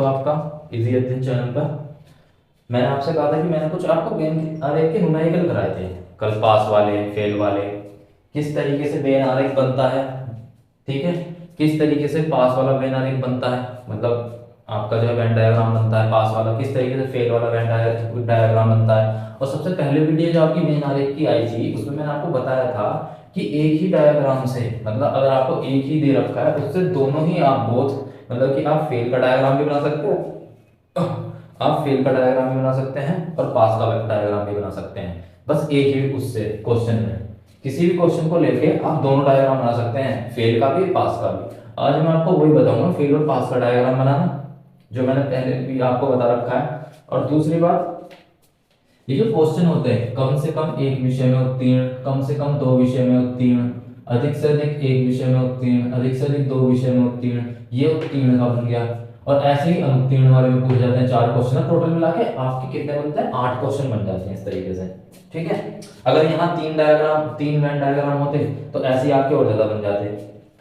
दोस्तों आपका इजी अध्ययन चैनल पर। मैंने आपसे कहा था कि मैंने कुछ आपको वेन आरेख के न्यूमेरिकल कराए थे कल, पास वाले फेल वाले, किस तरीके से वेन आरेख बनता है। ठीक है, किस तरीके से पास वाला वेन आरेख बनता है, मतलब आपका जो है वेन डायग्राम बनता है पास वाला, किस तरीके से फेल वाला वेन डायग्राम बनता है। और सबसे पहले वीडियो जो आपकी वेन आरेख की आई थी उसमें मैंने आपको बताया था कि एक ही डायग्राम से, मतलब अगर आपको एक ही दे रखा है उससे दोनों ही आप बोथ, मतलब कि आप फेल का डायग्राम भी बना सकते हो, आप फेल का डायग्राम भी बना सकते हैं और पास का डायग्राम भी बना सकते हैं। बस एक ही उससे क्वेश्चन में किसी भी क्वेश्चन को लेके आप दोनों डायग्राम बना सकते हैं, फेल का भी पास का भी। आज मैं आपको वही बताऊंगा, फेल और पास का डायग्राम बनाना, जो मैंने पहले भी आपको बता रखा है। और दूसरी बात, ये जो क्वेश्चन होते हैं कम से कम एक विषय में उत्तीर्ण, कम से कम दो विषय में उत्तीर्ण, अधिक से अधिक एक विषय में उत्तीर्ण, अधिक से अधिक दो विषय में उत्तीर्ण, ये उत्तीर्ण का बन गया। और ऐसे ही अनुत्तीर्ण वाले में पूछ जाते हैं 4 क्वेश्चन, टोटल मिला के आपके कितने बनते हैं, 8 क्वेश्चन बन जाते हैं इस तरीके से। ठीक है, अगर यहाँ 3 वेन डायग्राम होते तो ऐसे ही आपके और ज्यादा बन जाते।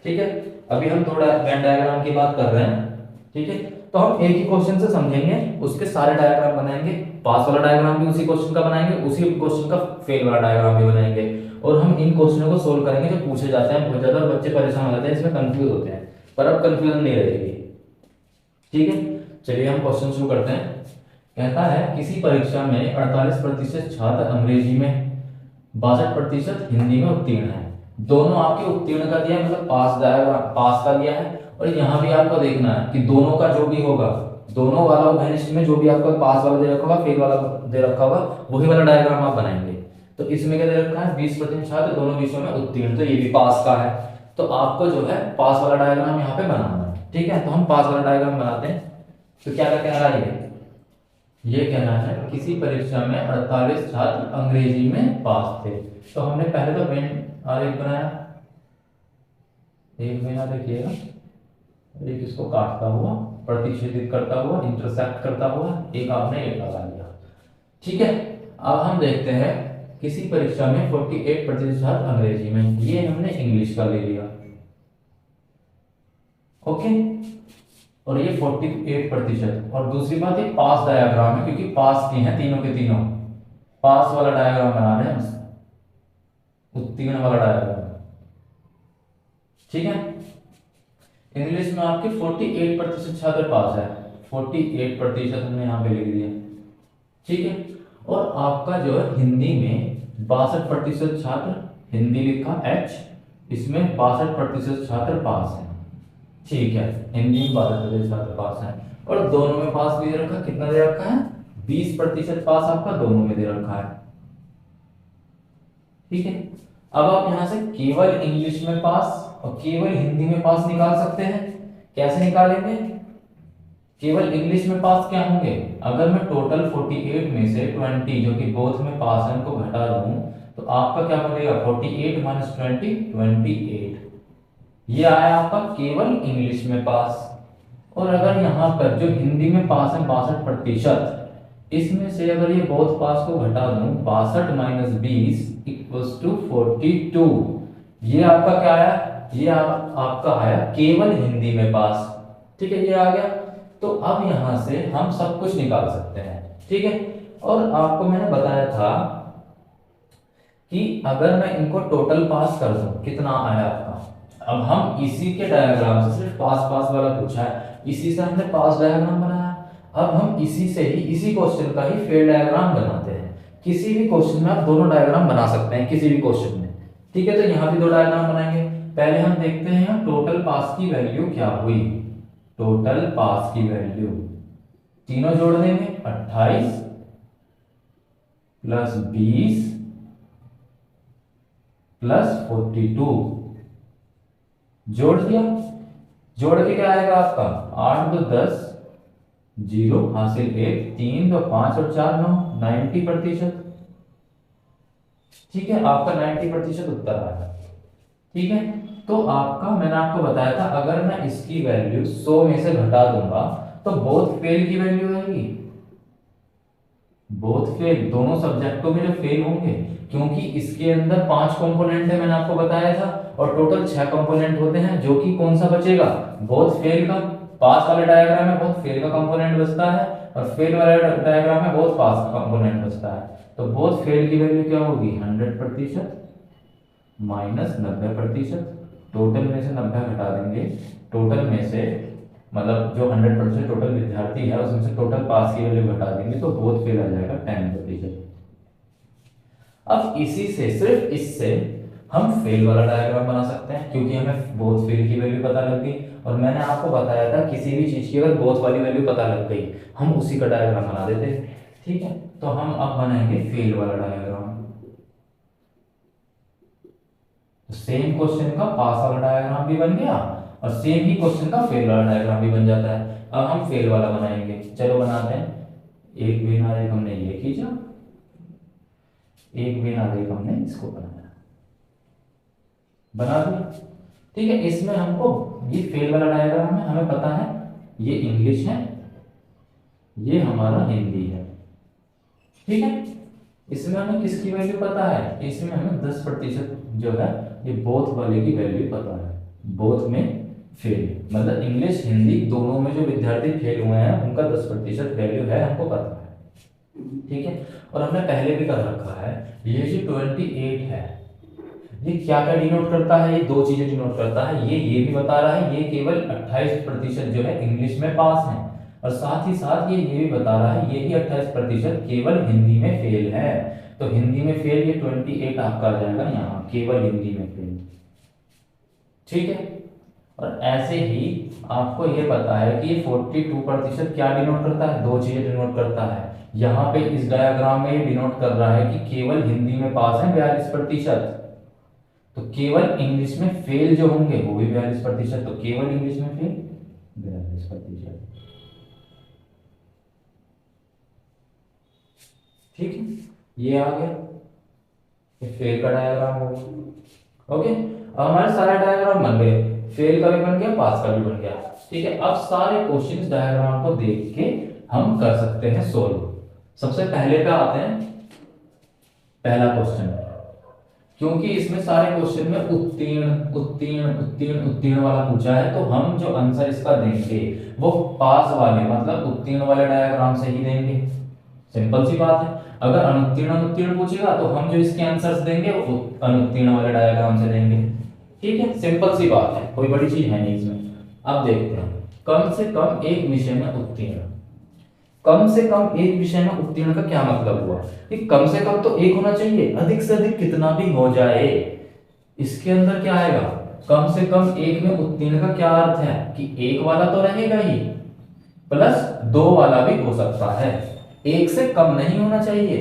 ठीक है, अभी हम थोड़ा वेन डायग्राम की बात कर रहे हैं। ठीक है, तो हम एक ही क्वेश्चन से समझेंगे, उसके सारे डायग्राम बनाएंगे, पास वाला डायग्राम भी उसी क्वेश्चन का बनाएंगे, उसी क्वेश्चन का फेल वाला डायग्राम भी बनाएंगे। और हम इन क्वेश्चनों को सोल्व करेंगे जो पूछे जाते हैं बहुत ज्यादा, बच्चे परेशान हो जाते हैं इसमें, कंफ्यूज होते हैं, पर अब कंफ्यूजन नहीं रहेगी। ठीक है, चलिए हम क्वेश्चन शुरू करते हैं। कहता है किसी परीक्षा में 48% छात्र अंग्रेजी में, 62% हिंदी में उत्तीर्ण है। दोनों आपके उत्तीर्ण का दिया है, मतलब पास का दिया है। और यहाँ भी आपको देखना है कि दोनों का जो भी होगा, दोनों वाला भविष्य में जो भी आपका पास वाला दे रखा होगा, फेल वाला दे रखा होगा, वही वाला डायग्राम आप बनाएंगे। तो इसमें क्या दे रखा है, 20% छात्र दोनों विषयों में उत्तीर्ण, तो ये भी पास का है। तो आपको जो है पास वाला डायग्राम यहाँ पे बनाना है। ठीक है, तो हम पास वाला डायग्राम बनाते हैं। तो क्या कह रहा है, ये कहना है किसी परीक्षा में 48 छात्र अंग्रेजी में पास थे। तो हमने पहले तो वेन आरेख बनाया, एक वेन आरेख ये, एक इसको काटता हुआ, प्रतिच्छेदित करता हुआ, इंटरसेक्ट करता हुआ, एक आपने एक लगा लिया। ठीक है, अब हम देखते हैं किसी परीक्षा में 48% छात्र अंग्रेजी में, ये हमने इंग्लिश का ले लिया। ओके, और ये 48%। और दूसरी बात, ये पास डायग्राम है क्योंकि पास की हैं तीनों के तीनों, पास वाला डायग्राम बना रहे हैं, उत्तीर्ण वाला डायग्राम। ठीक है, इंग्लिश में आपके 48% छात्र पास है, 48% हमने यहाँ पे लिख दिया। ठीक है, और आपका जो है हिंदी में 62% छात्र, हिंदी लिखा H, इसमें 62% छात्र पास है। ठीक है, हिंदी में 62% छात्र पास है। और दोनों में पास भी दे रखा, कितना दे रखा है, 20% पास आपका दोनों में दे रखा है। ठीक है, अब आप यहां से केवल इंग्लिश में पास और केवल हिंदी में पास निकाल सकते हैं। कैसे निकालेंगे, केवल इंग्लिश में पास क्या होंगे, अगर मैं टोटल 48 में से 20 जो कि बोथ में पास है उनको घटा दूं, तो आपका क्या बनेगा, 48 माइनस 20, 28। ये आया आपका केवल इंग्लिश में पास। और अगर यहाँ पर जो हिंदी में पास है 62%, इसमें से अगर ये बोथ पास को घटा दूं, 62 माइनस 20 इक्वल्स टू 42, ये आपका क्या आया, ये आपका आया केवल हिंदी में पास। ठीक है, ये आ गया। तो अब यहां से हम सब कुछ निकाल सकते हैं। ठीक है, और आपको मैंने बताया था कि अगर मैं इनको टोटल पास कर दूं, कितना आया आपका, अब हम इसी के डायग्राम से, सिर्फ पास पास वाला पूछा है, इसी से हमने पास डायग्राम बनाया। अब हम इसी से ही, इसी क्वेश्चन का ही फेल डायग्राम बनाते हैं। किसी भी क्वेश्चन में आप दोनों डायग्राम बना सकते हैं, किसी भी क्वेश्चन में। ठीक है, तो यहाँ भी 2 डायग्राम बनाएंगे। पहले हम देखते हैं टोटल पास की वैल्यू क्या हुई, टोटल पास की वैल्यू तीनों जोड़ देंगे, 28 प्लस 20 प्लस 42, जोड़ दिया। जोड़ के क्या आएगा आपका, 8 2 10, 0 हासिल 1, 3 2 5 और 4 9, 90%। ठीक है, आपका 90% उत्तर आया। ठीक है, तो आपका, मैंने आपको बताया था अगर मैं इसकी वैल्यू 100 में से घटा दूंगा तो बोथ फेल की वैल्यू आएगी, बोथ फेल, दोनों सब्जेक्टों में जो फेल होंगे, क्योंकि इसके अंदर 5 कंपोनेंट है, मैंने आपको बताया था, और टोटल 6 कंपोनेंट होते हैं, जो कि कौन सा बचेगा, बोथ फेल का। पास वाले डायग्राम में बहुत फेल का कंपोनेंट बचता है और फेल वाले डायग्राम में बहुत पास का कंपोनेंट बचता है। तो बहुत फेल की वैल्यू क्या होगी 100% माइनस 90%। टोटल में से 90 घटा देंगे, टोटल में से मतलब जो 100% टोटल विद्यार्थी है उसमें से टोटल पास की वैल्यू घटा देंगे तो बहुत फेल आ जाएगा 10%। अब इसी से सिर्फ इससे हम फेल वाला डायग्राम बना सकते हैं क्योंकि हमें बोथ फेल की वैल्यू पता लग गई। और मैंने आपको बताया था किसी भी चीज की अगर बोथ वाली वैल्यू पता लग गई हम उसी का डायग्राम बना देते। ठीक है, तो हम अब बनाएंगे फेल वाला डायग्राम। तो सेम क्वेश्चन का पास वाला डायग्राम भी बन गया और सेम ही क्वेश्चन का फेल वाला डायग्राम भी बन जाता है। अब हम फेल वाला बनाएंगे, चलो बनाते हैं। एक बिना एक हमने ये खींचा, एक बिना एक हमने इसको बनाया, बना दिया। ठीक है, इसमें हमको ये फेल वाला डायग्राम है, हमें पता है ये इंग्लिश है, ये हमारा हिंदी है। ठीक है, इसमें हमें किसकी वैल्यू पता है, इसमें हमें 10% जो है ये बोथ वाले की वैल्यू पता है। बोथ में फेल मतलब इंग्लिश हिंदी दोनों में जो विद्यार्थी फेल हुए हैं उनका 10% वैल्यू है, हमको पता है। ठीक है, और हमने पहले भी कर रखा है ये जो 28 है ये क्या क्या डिनोट करता है, ये दो चीजें डिनोट करता है। ये भी बता रहा है ये केवल 28% जो है इंग्लिश में पास है और साथ ही साथ ये भी बता रहा है ये ही 28% केवल हिंदी में फेल है। तो हिंदी में फेल ये 28 आपका आ जाएगा यहाँ, केवल हिंदी में फेल। ठीक है, और ऐसे ही आपको ये पता है कि 42% क्या डिनोट करता है, दो चीजें डिनोट करता है। यहाँ पे इस डायग्राम में ये डिनोट कर रहा है कि केवल हिंदी में पास है 42%, तो केवल इंग्लिश में फेल जो होंगे वो भी 42%, तो केवल इंग्लिश में फेल 42%। ठीक है, ये आ गया, ये फेल का डायग्राम होगा। ओके, अब हमारे सारे डायग्राम बन गए, फेल का भी बन गया, पास का भी बन गया। ठीक है, अब सारे क्वेश्चंस डायग्राम को देख के हम कर सकते हैं सोल्व। सबसे पहले पे आते हैं, पहला क्वेश्चन, क्योंकि इसमें सारे क्वेश्चन में उत्तीर्ण उत्तीर्ण उत्तीर्ण उत्तीर्ण वाला पूछा है तो हम जो आंसर इसका देंगे वो पास वाले मतलब उत्तीर्ण वाले डायग्राम से ही देंगे। सिंपल सी बात है, अगर अनुत्तीर्ण अनुत्तीर्ण पूछेगा तो हम जो इसके आंसर्स देंगे वो अनुत्तीर्ण वाले डायग्राम से देंगे। ठीक है, सिंपल सी बात है, कोई बड़ी चीज है नहीं इसमें। अब देखते हैं, कम से कम एक विषय में उत्तीर्ण। कम से कम एक विषय में उत्तीर्ण का क्या मतलब हुआ कि कम से कम तो एक होना चाहिए, अधिक से अधिक कितना भी हो जाए। इसके अंदर क्या आएगा, कम से कम एक में उत्तीर्ण का क्या अर्थ है कि एक वाला तो रहेगा ही प्लस दो वाला भी हो सकता है, एक से कम नहीं होना चाहिए।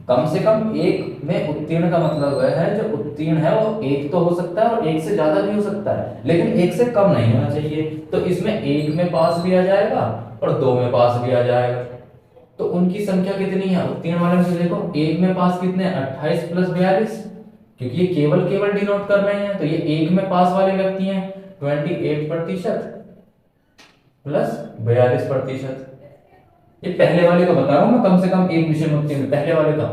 कम से कम एक में उत्तीर्ण का मतलब वह है जो उत्तीर्ण है वो एक तो हो सकता है और एक से ज्यादा भी हो सकता है, लेकिन एक से कम नहीं होना चाहिए। तो इसमें एक में पास भी आ जाएगा और दो में पास भी आ जाएगा। तो उनकी संख्या कितनी है उत्तीर्ण वाले में से, देखो एक में पास कितने 28 प्लस 42, क्योंकि ये केवल केवल डिनोट कर रहे हैं तो ये एक में पास वाले व्यक्ति हैं 28% प्लस 42%। ये पहले वाले का बता रहा हूं मैं, कम से कम एक विषय में उत्तीर्ण पहले वाले का।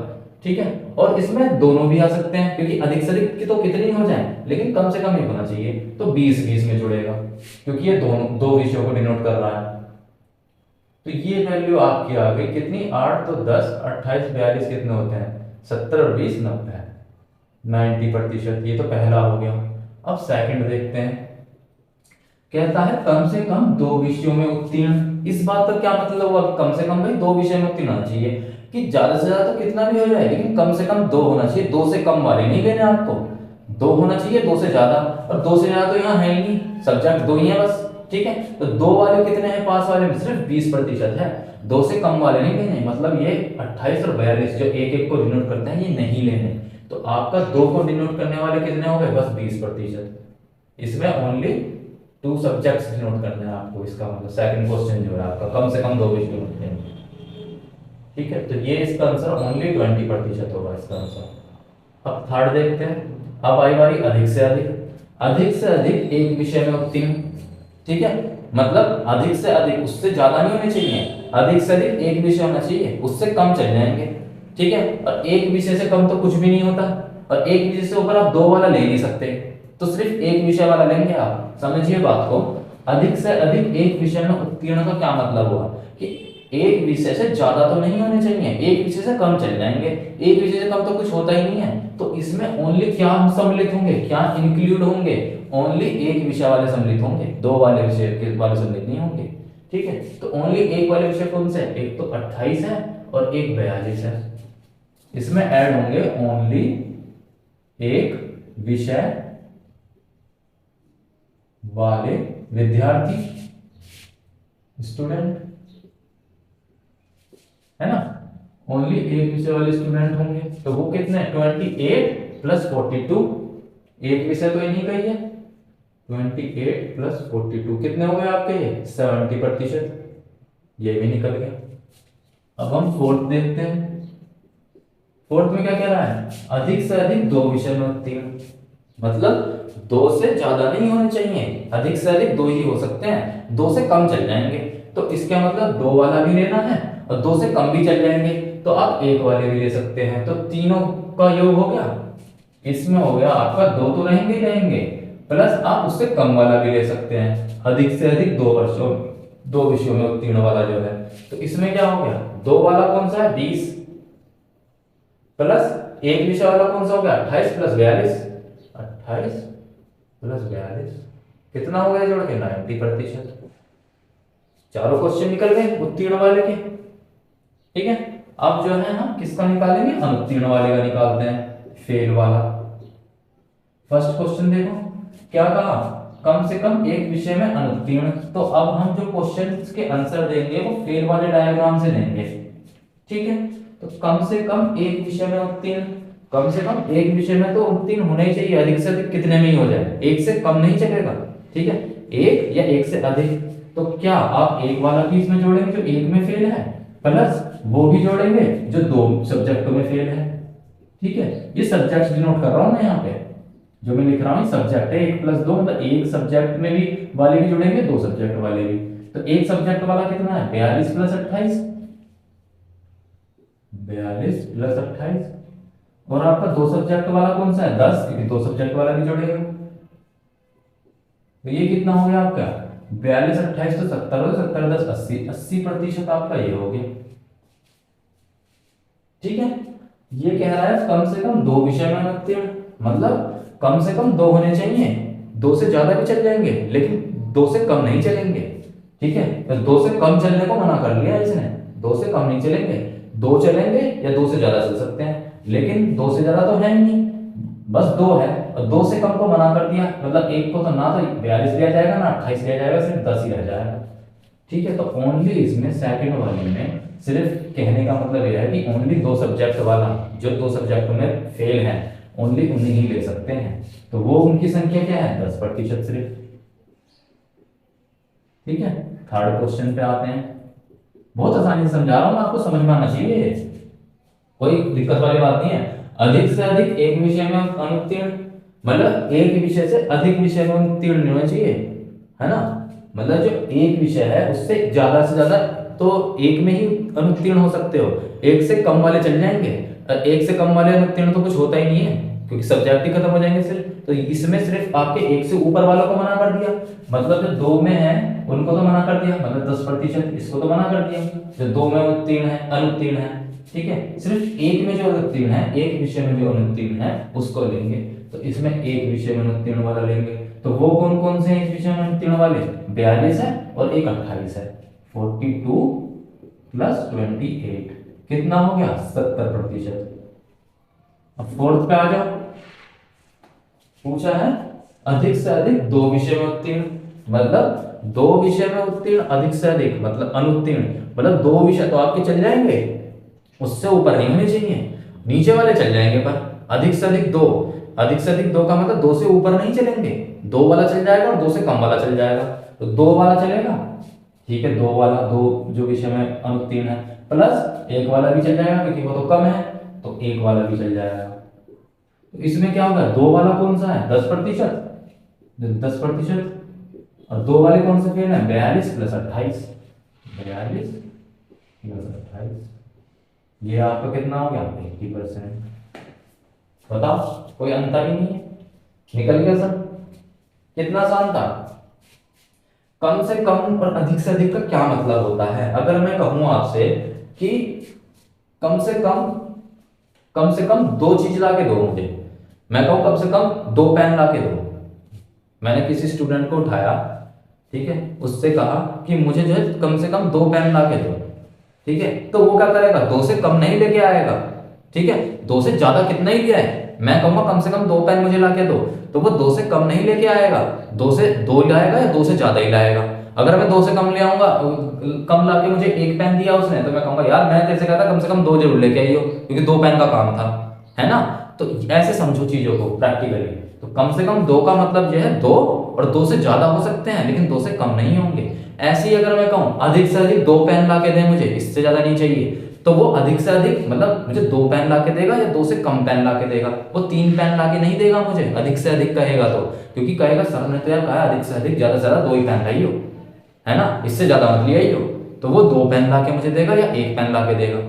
ठीक है, और इसमें दोनों भी आ सकते हैं क्योंकि अधिक से अधिक की तो कितनी हो जाए लेकिन कम से कम एक होना चाहिए, तो 20 में जुड़ेगा क्योंकि ये दोनों दो विषयों को डिनोट कर रहा है। तो ये वैल्यू आपकी आ गई कितनी, 8 तो 10 28 42 कितने होते हैं 70 और 20 90 90%। ये तो पहला हो गया। अब सेकंड देखते हैं, कहता है कम से कम दो विषयों में उत्तीर्ण। इस बात का क्या मतलब हुआ कि कम से कम भाई दो विषय में उत्तीर्ण होना चाहिए, कि ज्यादा से ज्यादा तो कितना भी हो जाए लेकिन कम से कम दो होना चाहिए। दो से कम वाले नहीं लेने आपको, दो होना चाहिए, दो से ज्यादा, और दो से ज्यादा तो यहाँ है ही नहीं, सब्जेक्ट दो ही है बस। ठीक है, तो दो वाले कितने हैं पास वाले में, सिर्फ 20% है, दो से कम वाले नहीं लेने, मतलब ये 28 और 42 जो एक एक को डिनोट करते हैं ये नहीं लेने। तो आपका दो को डिनोट करने वाले कितने हो गए, बस 20%। इसमें ओनली 2 सब्जेक्ट्स डिनोट करने हैं आपको, इसका मतलब सेकंड क्वेश्चन जो है आपका कम से कम दो विषय होते हैं। ठीक है, तो ये इसका आंसर ओनली 20% होगा इसका आंसर। अब थर्ड देखते हैं, अब आई बारी अधिक से अधिक। अधिक से अधिक एक विषय में उत्तीर्ण। ठीक है, मतलब अधिक से अधिक, उससे ज्यादा नहीं होने चाहिए, अधिक से अधिक एक विषय होना चाहिए, उससे कम चले जाएंगे। ठीक है, और एक विषय से कम तो कुछ भी नहीं होता, और एक विषय से ऊपर आप दो वाला ले नहीं सकते, तो सिर्फ एक विषय वाला लेंगे आप, समझिए बात को। अधिक से अधिक एक विषय में उत्तीर्ण का क्या मतलब हुआ कि एक विषय से ज्यादा तो नहीं होने चाहिए, एक विषय से कम चल जाएंगे, एक विषय से कम तो कुछ होता ही नहीं है, तो इसमें ओनली क्या हम सम्मिलित होंगे, क्या इंक्लूड होंगे, ओनली एक विषय वाले सम्मिलित होंगे, दो वाले विषय के वाले सम्मिलित नहीं होंगे। ठीक है, तो ओनली एक वाले विषय कौन से है, एक तो 28 है और एक 42 है, इसमें ऐड होंगे ओनली एक विषय वाले विद्यार्थी, स्टूडेंट, है ना, ओनली एक विषय वाले स्टूडेंट होंगे। तो वो कितने, 28 प्लस 42, एक विषय तो इन्हीं का ही है, 28 प्लस 42 कितने हो गए आपके, ये 70%, ये भी निकल गया। अब हम फोर्थ देखते हैं। फोर्थ में क्या कह रहा है, अधिक से अधिक दो विषय में उत्तीर्ण, मतलब दो से ज्यादा नहीं होने चाहिए, अधिक से अधिक दो ही हो सकते हैं, दो से कम चल जाएंगे, तो इसका मतलब दो वाला भी लेना है और दो से कम भी चल जाएंगे, तो आप एक वाले भी ले सकते हैं, तो तीनों का योग हो गया, इसमें हो गया आपका दो तो रहेंगे ही रहेंगे, प्लस आप उससे कम वाला भी ले सकते हैं, अधिक से अधिक दो विषयों में उत्तीर्ण वाला जो है, तो इसमें क्या हो गया, दो वाला कौन सा है 20, प्लस एक विषय वाला कौन सा हो गया 28 प्लस 42, 28 प्लस 42 कितना हो गया जोड़ के 90%। चारों क्वेश्चन निकल गए उत्तीर्ण वाले के। ठीक है, अब जो है हम किसका निकालेंगे, अनुत्तीर्ण वाले का निकालते हैं, फेल वाला। फर्स्ट क्वेश्चन देखो क्या कहा, कम से कम एक विषय में अनुत्तीर्ण, तो अब हम जो क्वेश्चन के आंसर देंगे वो फेल वाले डायग्राम से देंगे। ठीक है, तो कम से कम एक विषय में उत्तीर्ण, कम से कम एक विषय में तो उत्तीर्ण होना ही चाहिए, अधिक से अधिक कितने में ही हो जाए, एक से कम नहीं चलेगा। ठीक है, एक या एक से अधिक, तो क्या आप एक वाला भी इसमें जोड़ेंगे जो एक में फेल है, प्लस वो भी जोड़ेंगे जो दो सब्जेक्टों में फेल है। ठीक है, ये सब्जेक्ट डिनोट कर रहा हूं मैं यहाँ पे, जो मैं लिख रहा हूँ सब्जेक्ट है, 1 प्लस 2 मतलब एक सब्जेक्ट में भी वाले भी जुड़ेंगे, दो सब्जेक्ट वाले भी, तो एक सब्जेक्ट वाला कितना है 42 प्लस 28, 42 प्लस 28, और आपका दो सब्जेक्ट वाला कौन सा है 10, क्योंकि दो सब्जेक्ट वाला भी जुड़ेगा, तो ये कितना हो गया आपका 42 28 तो 70 हो, 70 10 80, 80% आपका ये हो गया। ठीक है, ये कह रहा है कम से कम दो विषय में उत्तीर्ण, मतलब कम से कम दो होने चाहिए, दो से ज्यादा भी चल जाएंगे लेकिन दो से कम नहीं चलेंगे। ठीक है, तो दो से कम चलने को मना कर लिया इसने, दो से कम नहीं चलेंगे, दो चलेंगे या दो से ज्यादा चल सकते हैं, लेकिन दो से ज्यादा तो है ही नहीं, बस दो है, और दो से कम को मना कर दिया, मतलब एक को तो ना तो 42 लिया जाएगा ना 28 लिया जाएगा, सिर्फ 10 ही रह जाएगा। ठीक है, तो ओनली इसमें सेकंड वाले में सिर्फ कहने का मतलब यह है कि ओनली दो सब्जेक्ट वाला, जो दो सब्जेक्ट में फेल है ओनली उन्हीं ही ले सकते हैं, तो वो उनकी संख्या क्या है 10% सिर्फ। ठीक है, थर्ड क्वेश्चन पे आते हैं, बहुत आसानी से समझा रहा हूं मैं आपको, समझ में आना चाहिए, कोई दिक्कत वाली बात नहीं है। अधिक से अधिक एक विषय में अनुत्तीर्ण, मतलब एक विषय से अधिक विषय में उत्तीर्ण नहीं होना चाहिए, है ना, मतलब जो एक विषय है उससे ज्यादा से ज्यादा तो एक में ही अनुत्तीर्ण हो सकते हो, एक से कम वाले चल जाएंगे, एक से कम वाले अनुत्तीर्ण तो कुछ होता ही नहीं है क्योंकि सब्जेक्ट ही खत्म हो जाएंगे सिर्फ, तो इसमें सिर्फ आपके एक से ऊपर वालों को मना कर दिया, मतलब जो दो में है उनको तो मना कर दिया, मतलब 10% इसको तो मना कर दिया, जो दो में उत्तीर्ण है अनुत्तीर्ण है। ठीक है, सिर्फ एक में जो अनुत्तीर्ण है, एक विषय में जो अनुत्तीर्ण है उसको लेंगे, तो इसमें एक विषय में अनुत्तीर्ण वाला लेंगे, तो वो कौन कौन से एक विषय में अनुत्तीर्ण वाले 42 है और एक 28 है, 42 प्लस 28 कितना हो गया 70%। अब फोर्थ पे आ जाओ, पूछा है अधिक से अधिक दो विषय में उत्तीर्ण, मतलब दो विषय में उत्तीर्ण, अधिक से अधिक मतलब अनुत्तीर्ण, मतलब दो विषय तो आपके चल जाएंगे, उससे ऊपर नहीं होने चाहिए, नीचे वाले चल जाएंगे, पर अधिक से अधिक दो, अधिक से अधिक दो का मतलब दो से ऊपर नहीं चलेंगे, दो वाला चल जाएगा और दो से कम वाला चल जाएगा, तो दो वाला चलेगा। ठीक है, दो वाला, दो जो विषय में अनुत्तीर्ण है, प्लस एक वाला भी चल जाएगा क्योंकि वो तो कम है, तो एक वाला भी चल जाएगा, तो इसमें क्या होगा दो वाला कौन सा है 10%, 10%, और दो वाले कौन से फेल है 42 प्लस 28, 42 प्लस 28, ये आपका कितना हो गया 80%। बताओ, कोई अंतर ही नहीं है, निकल गया सर, कितना आसान था। कम से कम और अधिक से अधिक का क्या मतलब होता है? अगर मैं कहूं आपसे कि कम से कम दो चीज ला के दो मुझे, मैं कहूं कम से कम दो पेन ला के दो, मैंने किसी स्टूडेंट को उठाया, ठीक है, उससे कहा कि मुझे जो है कम से कम दो पेन ला के दो, ठीक है, तो वो क्या करेगा? दो से कम नहीं लेके आएगा, ठीक है, दो से ज्यादा कितना ही लिया है, मैं कहूंगा कम से कम दो पेन मुझे ला के दो, तो वो दो से कम नहीं लेके आएगा, दो से दो लाएगा या दो से ज्यादा ही लाएगा। अगर मैं दो से कम ले आऊंगा, कम ला के मुझे एक पेन दिया उसने, तो मैं कहूंगा यार मैं तेरे से कहता कम से कम दो जरूर लेके आई हो, क्योंकि दो पेन का काम था, है ना। तो ऐसे समझो चीजों को प्रैक्टिकली। तो कम से कम दो का मतलब जो है दो, और दो से ज्यादा हो सकते हैं लेकिन दो से कम नहीं होंगे। ऐसे ही अगर मैं कहूं अधिक से अधिक दो पेन ला के दे मुझे, इससे ज्यादा नहीं चाहिए, तो वो अधिक से अधिक मतलब मुझे दो पेन ला के देगा या दो से कम पेन ला के देगा? वो तीन पेन ला के नहीं देगा मुझे, अधिक से अधिक कहेगा तो, क्योंकि कहेगा सर ने तो यार कहा अधिक से अधिक ज्यादा से ज्यादा दो ही पेन लाई हो, है ना, इससे ज्यादा मत ले आई हो। तो वो दो पेन ला के मुझे देगा या एक पेन ला के देगा,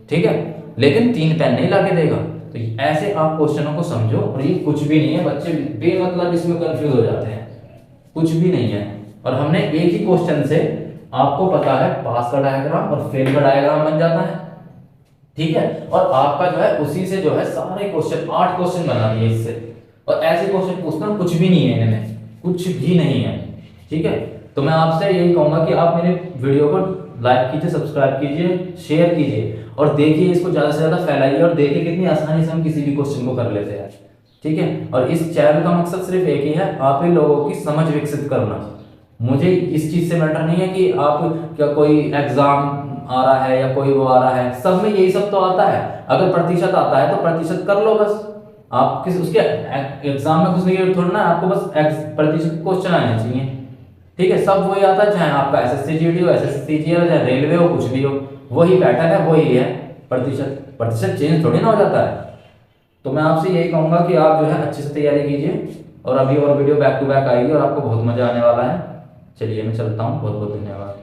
ठीक है, लेकिन तीन पेन नहीं ला के देगा। तो ऐसे आप क्वेश्चनों को समझो, और ये कुछ भी नहीं है, बच्चे बेमतलब इसमें कंफ्यूज हो जाते हैं, कुछ भी नहीं है। और हमने एक ही क्वेश्चन से, आपको पता है, पास का डायग्राम और फेल का डायग्राम बन जाता है, ठीक है, और आपका जो है उसी से जो है सारे क्वेश्चन 8 क्वेश्चन बना दिए इससे। और ऐसे क्वेश्चन पूछना कुछ भी नहीं है इनमें, कुछ भी नहीं है, ठीक है। तो मैं आपसे यही कहूंगा कि आप मेरे वीडियो को लाइक कीजिए, सब्सक्राइब कीजिए, शेयर कीजिए, और देखिए इसको ज़्यादा से ज़्यादा फैलाइए, और देखिए कितनी आसानी से हम किसी भी क्वेश्चन को कर लेते हैं, ठीक है। और इस चैनल का मकसद सिर्फ एक ही है, आप ही लोगों की समझ विकसित करना। मुझे इस चीज़ से मैटर नहीं है कि आप क्या कोई एग्जाम आ रहा है या कोई वो आ रहा है, सब में यही सब तो आता है। अगर प्रतिशत आता है तो प्रतिशत कर लो बस, आप किस उसके एग्जाम में कुछ नहीं थोड़ा ना, आपको बस प्रतिशत क्वेश्चन आने चाहिए, ठीक है, सब वही आता है, चाहे आपका एसएससी जीडी हो, एसएससी जीडी हो, चाहे रेलवे हो, कुछ भी हो, वही पैटर्न है, वही है। प्रतिशत प्रतिशत चेंज थोड़ी ना हो जाता है। तो मैं आपसे यही कहूंगा कि आप जो है अच्छे से तैयारी कीजिए, और अभी और वीडियो बैक टू बैक आएगी और आपको बहुत मजा आने वाला है। चलिए मैं चलता हूँ, बहुत बहुत धन्यवाद।